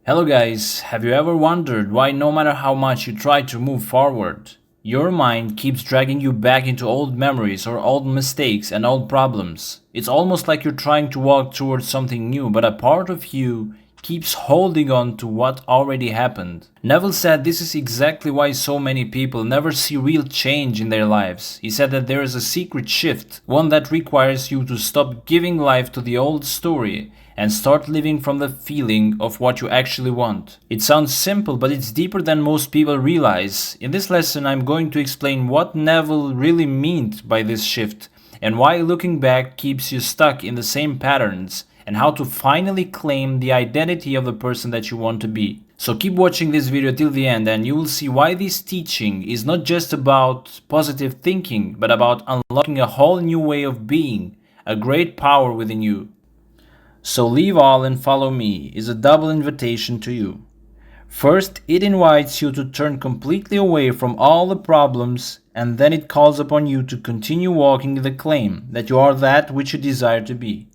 Hello guys, have you ever wondered why no matter how much you try to move forward, your mind keeps dragging you back into old memories or old mistakes and old problems? It's almost like you're trying to walk towards something new, but a part of you keeps holding on to what already happened. Neville said this is exactly why so many people never see real change in their lives. He said that there is a secret shift, one that requires you to stop giving life to the old story and start living from the feeling of what you actually want. It sounds simple, but it's deeper than most people realize. In this lesson, I'm going to explain what Neville really meant by this shift and why looking back keeps you stuck in the same patterns, and how to finally claim the identity of the person that you want to be. So keep watching this video till the end and you will see why this teaching is not just about positive thinking, but about unlocking a whole new way of being, a great power within you. So leave all and follow me is a double invitation to you. First, it invites you to turn completely away from all the problems, and then it calls upon you to continue walking in the claim that you are that which you desire to be.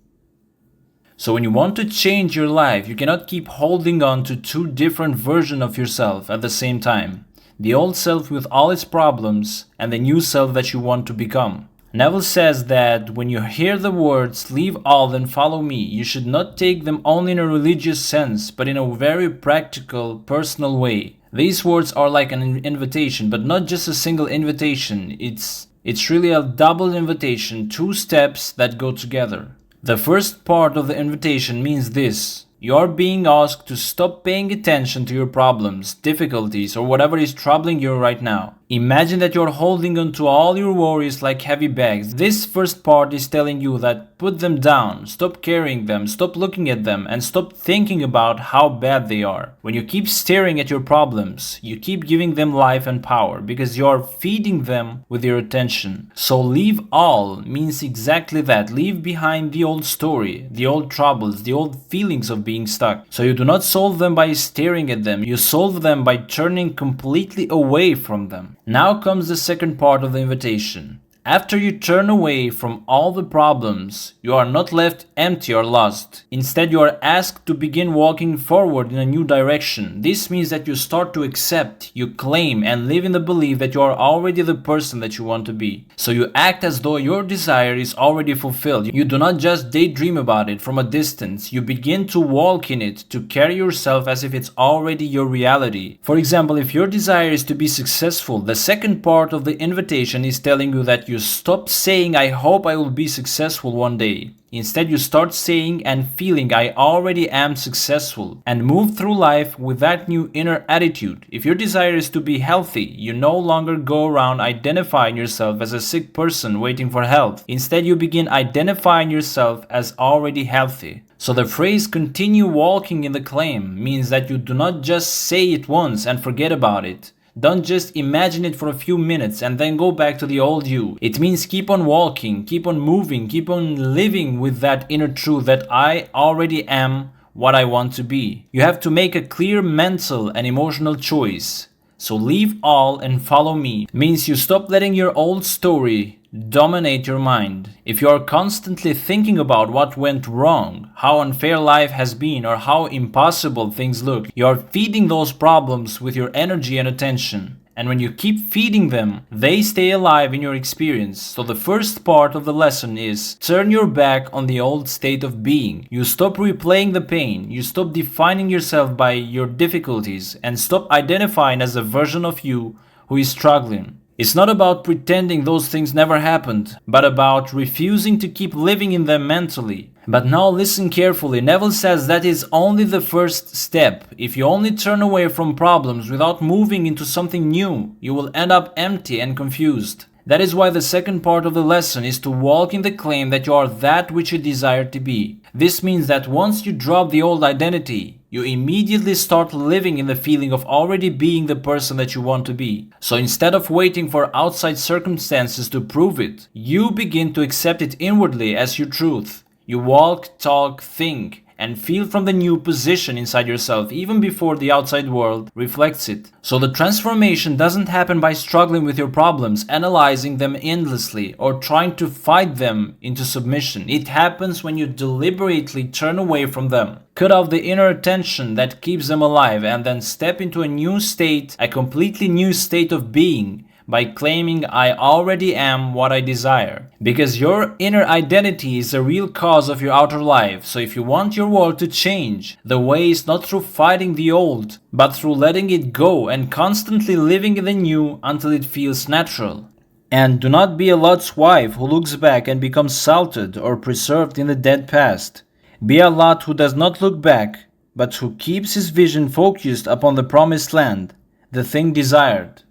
So when you want to change your life, you cannot keep holding on to two different versions of yourself at the same time. The old self with all its problems and the new self that you want to become. Neville says that when you hear the words, leave all and follow me, you should not take them only in a religious sense, but in a very practical, personal way. These words are like an invitation, but not just a single invitation. It's really a double invitation, two steps that go together. The first part of the invitation means this. You are being asked to stop paying attention to your problems, difficulties, or whatever is troubling you right now. Imagine that you're holding on to all your worries like heavy bags. This first part is telling you that put them down, stop carrying them, stop looking at them, and stop thinking about how bad they are. When you keep staring at your problems, you keep giving them life and power because you are feeding them with your attention. So leave all means exactly that. Leave behind the old story, the old troubles, the old feelings of being stuck. So you do not solve them by staring at them, you solve them by turning completely away from them. Now comes the second part of the invitation. After you turn away from all the problems, you are not left empty or lost. Instead, you are asked to begin walking forward in a new direction. This means that you start to accept, you claim, and live in the belief that you are already the person that you want to be. So you act as though your desire is already fulfilled. You do not just daydream about it from a distance. You begin to walk in it, to carry yourself as if it's already your reality. For example, if your desire is to be successful, the second part of the invitation is telling you that you stop saying, I hope I will be successful one day. Instead, you start saying and feeling, I already am successful, and move through life with that new inner attitude. If your desire is to be healthy, you no longer go around identifying yourself as a sick person waiting for help. Instead, you begin identifying yourself as already healthy. So the phrase continue walking in the claim means that you do not just say it once and forget about it. Don't just imagine it for a few minutes and then go back to the old you. It means keep on walking, keep on moving, keep on living with that inner truth that I already am what I want to be. You have to make a clear mental and emotional choice. So leave all and follow me means you stop letting your old story dominate your mind. If you are constantly thinking about what went wrong, how unfair life has been, or how impossible things look, you are feeding those problems with your energy and attention. And when you keep feeding them, they stay alive in your experience. So the first part of the lesson is turn your back on the old state of being. You stop replaying the pain, you stop defining yourself by your difficulties, and stop identifying as a version of you who is struggling. It's not about pretending those things never happened, but about refusing to keep living in them mentally. But now listen carefully. Neville says that is only the first step. If you only turn away from problems without moving into something new, you will end up empty and confused. That is why the second part of the lesson is to walk in the claim that you are that which you desire to be. This means that once you drop the old identity, you immediately start living in the feeling of already being the person that you want to be. So instead of waiting for outside circumstances to prove it, you begin to accept it inwardly as your truth. You walk, talk, think, and feel from the new position inside yourself even before the outside world reflects it. So the transformation doesn't happen by struggling with your problems, analyzing them endlessly, or trying to fight them into submission. It happens when you deliberately turn away from them, cut off the inner attention that keeps them alive, and then step into a new state, a completely new state of being, by claiming I already am what I desire. Because your inner identity is the real cause of your outer life. So if you want your world to change, the way is not through fighting the old, but through letting it go and constantly living in the new until it feels natural. And do not be a Lot's wife who looks back and becomes salted or preserved in the dead past. Be a Lot who does not look back, but who keeps his vision focused upon the promised land, the thing desired.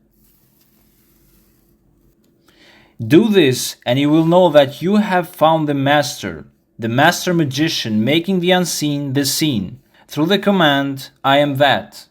Do this, and you will know that you have found the master magician, making the unseen the seen, through the command, I am that.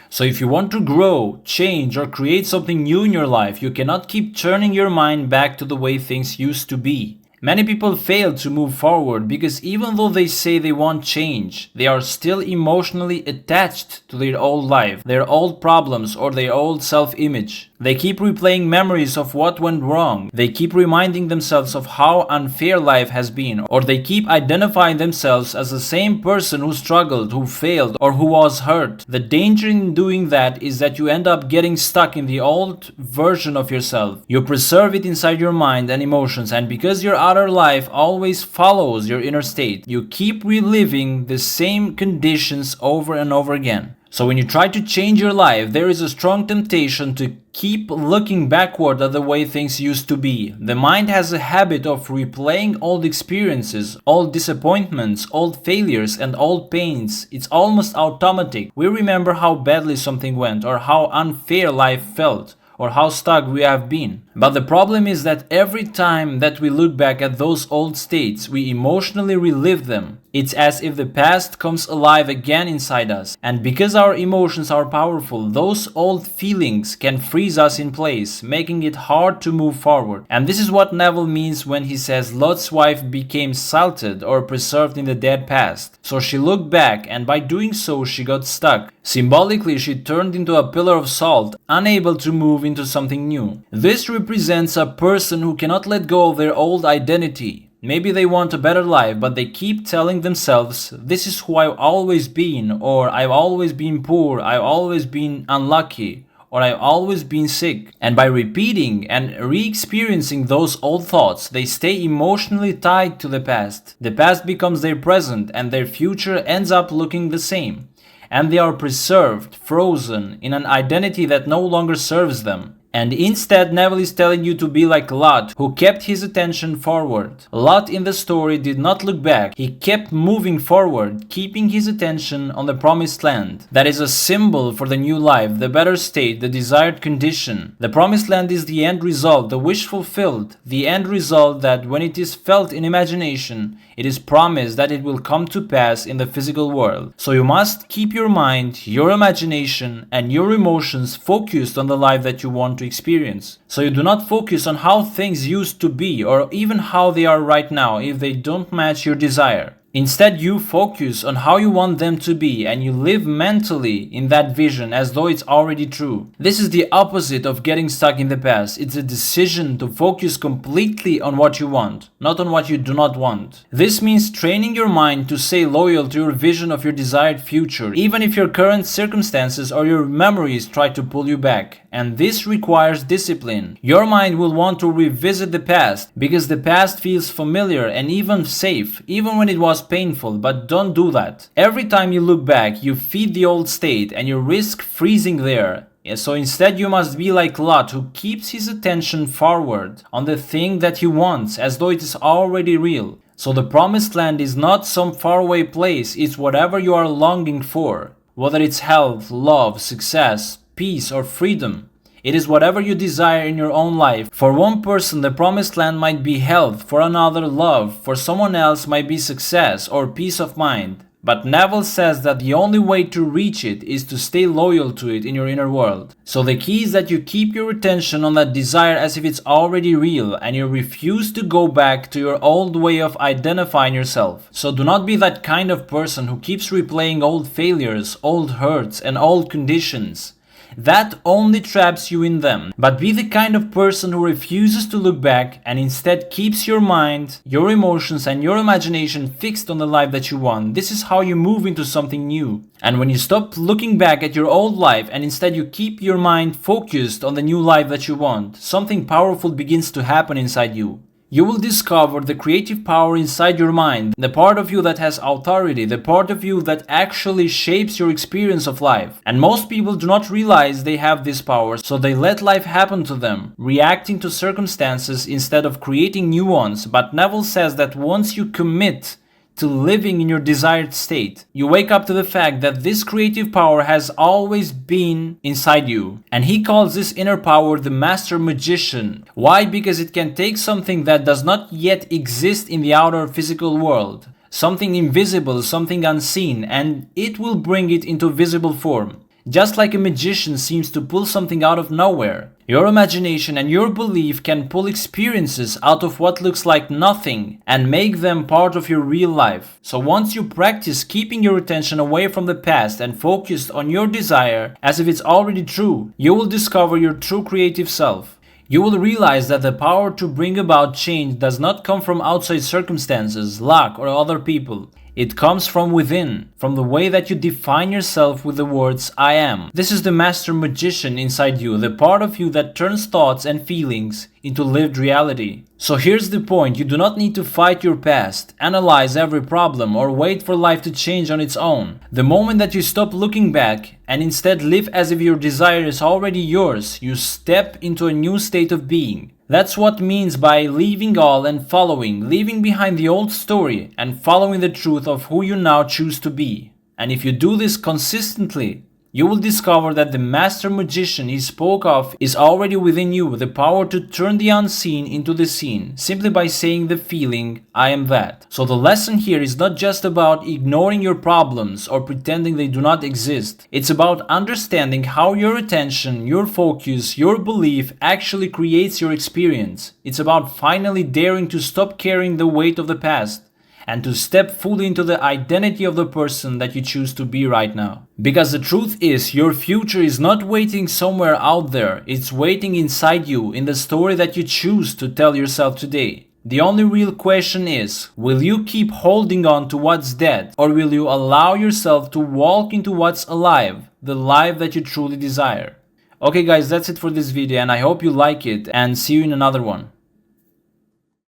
So if you want to grow, change, or create something new in your life, you cannot keep turning your mind back to the way things used to be. Many people fail to move forward because even though they say they want change, they are still emotionally attached to their old life, their old problems, or their old self-image. They keep replaying memories of what went wrong. They keep reminding themselves of how unfair life has been, or they keep identifying themselves as the same person who struggled, who failed, or who was hurt. The danger in doing that is that you end up getting stuck in the old version of yourself. You preserve it inside your mind and emotions, and because your outer life always follows your inner state, you keep reliving the same conditions over and over again. So when you try to change your life, there is a strong temptation to keep looking backward at the way things used to be. The mind has a habit of replaying old experiences, old disappointments, old failures, and old pains. It's almost automatic. We remember how badly something went, or how unfair life felt, or how stuck we have been. But the problem is that every time that we look back at those old states, we emotionally relive them. It's as if the past comes alive again inside us. And because our emotions are powerful, those old feelings can freeze us in place, making it hard to move forward. And this is what Neville means when he says Lot's wife became salted or preserved in the dead past. So she looked back, and by doing so she got stuck. Symbolically, she turned into a pillar of salt, unable to move into something new. This represents a person who cannot let go of their old identity. Maybe they want a better life, but they keep telling themselves, this is who I've always been, or I've always been poor, I've always been unlucky, or I've always been sick. And by repeating and re-experiencing those old thoughts, they stay emotionally tied to the past. The past becomes their present, and their future ends up looking the same. And they are preserved, frozen, in an identity that no longer serves them. And instead, Neville is telling you to be like Lot, who kept his attention forward. Lot in the story did not look back. He kept moving forward, keeping his attention on the promised land. That is a symbol for the new life, the better state, the desired condition. The promised land is the end result, the wish fulfilled, the end result that when it is felt in imagination, it is promised that it will come to pass in the physical world. So you must keep your mind, your imagination, and your emotions focused on the life that you want to experience. So you do not focus on how things used to be, or even how they are right now if they don't match your desire. Instead, you focus on how you want them to be, and you live mentally in that vision as though it's already true. This is the opposite of getting stuck in the past. It's a decision to focus completely on what you want, not on what you do not want. This means training your mind to stay loyal to your vision of your desired future, even if your current circumstances or your memories try to pull you back. And this requires discipline. Your mind will want to revisit the past because the past feels familiar and even safe, even when it was painful, but don't do that. Every time you look back, you feed the old state and you risk freezing there. So instead you must be like Lot, who keeps his attention forward on the thing that he wants as though it is already real. So the promised land is not some faraway place, it's whatever you are longing for. Whether it's health, love, success, peace, or freedom. It is whatever you desire in your own life. For one person, the promised land might be health, for another, love, for someone else might be success or peace of mind. But Neville says that the only way to reach it is to stay loyal to it in your inner world. So the key is that you keep your attention on that desire as if it's already real and you refuse to go back to your old way of identifying yourself. So do not be that kind of person who keeps replaying old failures, old hurts, and old conditions. That only traps you in them. But be the kind of person who refuses to look back and instead keeps your mind, your emotions, and your imagination fixed on the life that you want. This is how you move into something new. And when you stop looking back at your old life and instead you keep your mind focused on the new life that you want, something powerful begins to happen inside you. You will discover the creative power inside your mind, the part of you that has authority, the part of you that actually shapes your experience of life. And most people do not realize they have this power, so they let life happen to them, reacting to circumstances instead of creating new ones. But Neville says that once you commit to living in your desired state, you wake up to the fact that this creative power has always been inside you. And he calls this inner power the master magician. Why? Because it can take something that does not yet exist in the outer physical world, something invisible, something unseen, and it will bring it into visible form. Just like a magician seems to pull something out of nowhere. Your imagination and your belief can pull experiences out of what looks like nothing and make them part of your real life. So once you practice keeping your attention away from the past and focused on your desire as if it's already true, you will discover your true creative self. You will realize that the power to bring about change does not come from outside circumstances, luck, or other people. It comes from within, from the way that you define yourself with the words I am. This is the master magician inside you, the part of you that turns thoughts and feelings into lived reality. So here's the point, you do not need to fight your past, analyze every problem, or wait for life to change on its own. The moment that you stop looking back and instead live as if your desire is already yours, you step into a new state of being. That's what means by leaving all and following, leaving behind the old story and following the truth of who you now choose to be. And if you do this consistently, you will discover that the master magician he spoke of is already within you, the power to turn the unseen into the seen, simply by saying the feeling, I am that. So the lesson here is not just about ignoring your problems or pretending they do not exist. It's about understanding how your attention, your focus, your belief actually creates your experience. It's about finally daring to stop carrying the weight of the past and to step fully into the identity of the person that you choose to be right now. Because the truth is, your future is not waiting somewhere out there, it's waiting inside you in the story that you choose to tell yourself today. The only real question is, will you keep holding on to what's dead, or will you allow yourself to walk into what's alive, the life that you truly desire? Okay guys, that's it for this video and I hope you like it and see you in another one.